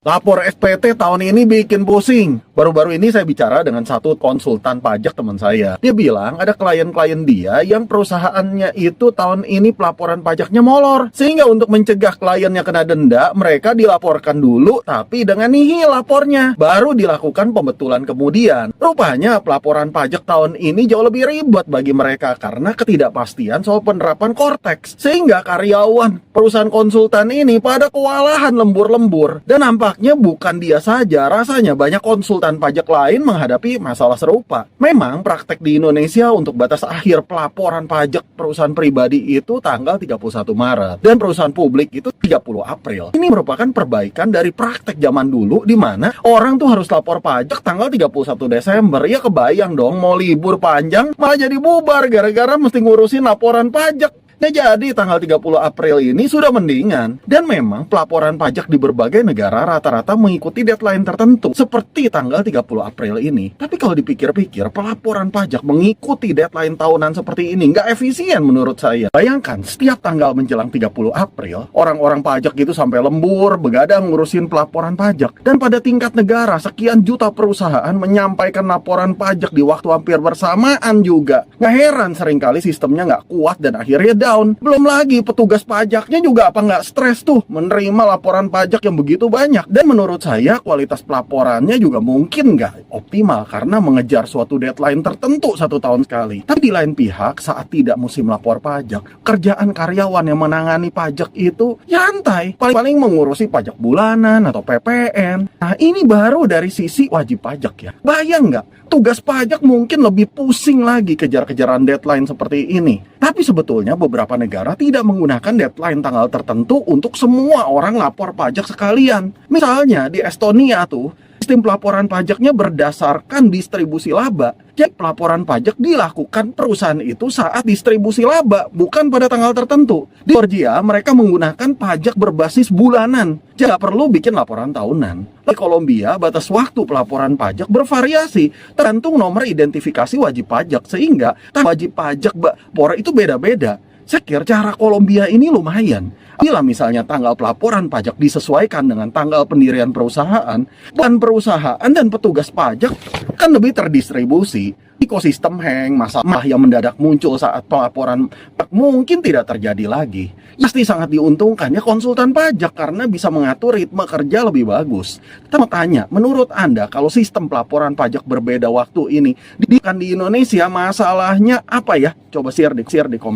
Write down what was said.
Lapor SPT tahun ini bikin pusing. Baru-baru ini saya bicara dengan satu konsultan pajak teman saya. Dia bilang ada klien-klien dia yang perusahaannya itu tahun ini pelaporan pajaknya molor. Sehingga untuk mencegah kliennya kena denda, mereka dilaporkan dulu tapi dengan nihil lapornya. Baru dilakukan pembetulan kemudian. Rupanya pelaporan pajak tahun ini jauh lebih ribet bagi mereka karena ketidakpastian soal penerapan Cortex. Sehingga karyawan perusahaan konsultan ini pada kewalahan lembur-lembur. Dan nampaknya bukan dia saja, rasanya banyak konsultan pajak lain menghadapi masalah serupa. Memang praktek di Indonesia untuk batas akhir pelaporan pajak perusahaan pribadi itu tanggal 31 Maret dan perusahaan publik itu 30 April. Ini merupakan perbaikan dari praktek zaman dulu di mana orang tuh harus lapor pajak tanggal 31 Desember. Ya kebayang dong mau libur panjang malah jadi bubar gara-gara mesti ngurusin laporan pajak. Nah, jadi tanggal 30 April ini sudah mendingan. Dan memang pelaporan pajak di berbagai negara rata-rata mengikuti deadline tertentu seperti tanggal 30 April ini. Tapi kalau dipikir-pikir, pelaporan pajak mengikuti deadline tahunan seperti ini nggak efisien menurut saya. Bayangkan, setiap tanggal menjelang 30 April, orang-orang pajak gitu sampai lembur, begadang ngurusin pelaporan pajak. Dan pada tingkat negara, sekian juta perusahaan menyampaikan laporan pajak di waktu hampir bersamaan juga. Nggak heran seringkali sistemnya nggak kuat dan akhirnya down. Belum lagi petugas pajaknya juga apa nggak stres tuh menerima laporan pajak yang begitu banyak. Dan menurut saya kualitas pelaporannya juga mungkin nggak optimal karena mengejar suatu deadline tertentu 1 tahun sekali. Tapi di lain pihak saat tidak musim lapor pajak, kerjaan karyawan yang menangani pajak itu nyantai, paling mengurusi pajak bulanan atau PPN. Nah ini baru dari sisi wajib pajak ya. Bayang nggak? Tugas pajak mungkin lebih pusing lagi kejar-kejaran deadline seperti ini. Tapi sebetulnya beberapa negara tidak menggunakan deadline tanggal tertentu untuk semua orang lapor pajak sekalian. Misalnya di Estonia tuh, sistem pelaporan pajaknya berdasarkan distribusi laba. Jadi pelaporan pajak dilakukan perusahaan itu saat distribusi laba, bukan pada tanggal tertentu. Di Georgia, mereka menggunakan pajak berbasis bulanan. Jadi nggak perlu bikin laporan tahunan. Di Kolombia, batas waktu pelaporan pajak bervariasi, tergantung nomor identifikasi wajib pajak, sehingga wajib pajak lapor itu beda-beda. Saya kira cara Kolombia ini lumayan. Bila misalnya tanggal pelaporan pajak disesuaikan dengan tanggal pendirian perusahaan, dan perusahaan dan petugas pajak kan lebih terdistribusi. Ekosistem hang, masalah yang mendadak muncul saat pelaporan mungkin tidak terjadi lagi. Pasti sangat diuntungkan ya konsultan pajak karena bisa mengatur ritme kerja lebih bagus. Kita mau tanya, menurut Anda kalau sistem pelaporan pajak berbeda waktu ini di Indonesia masalahnya apa ya? Coba share di komen.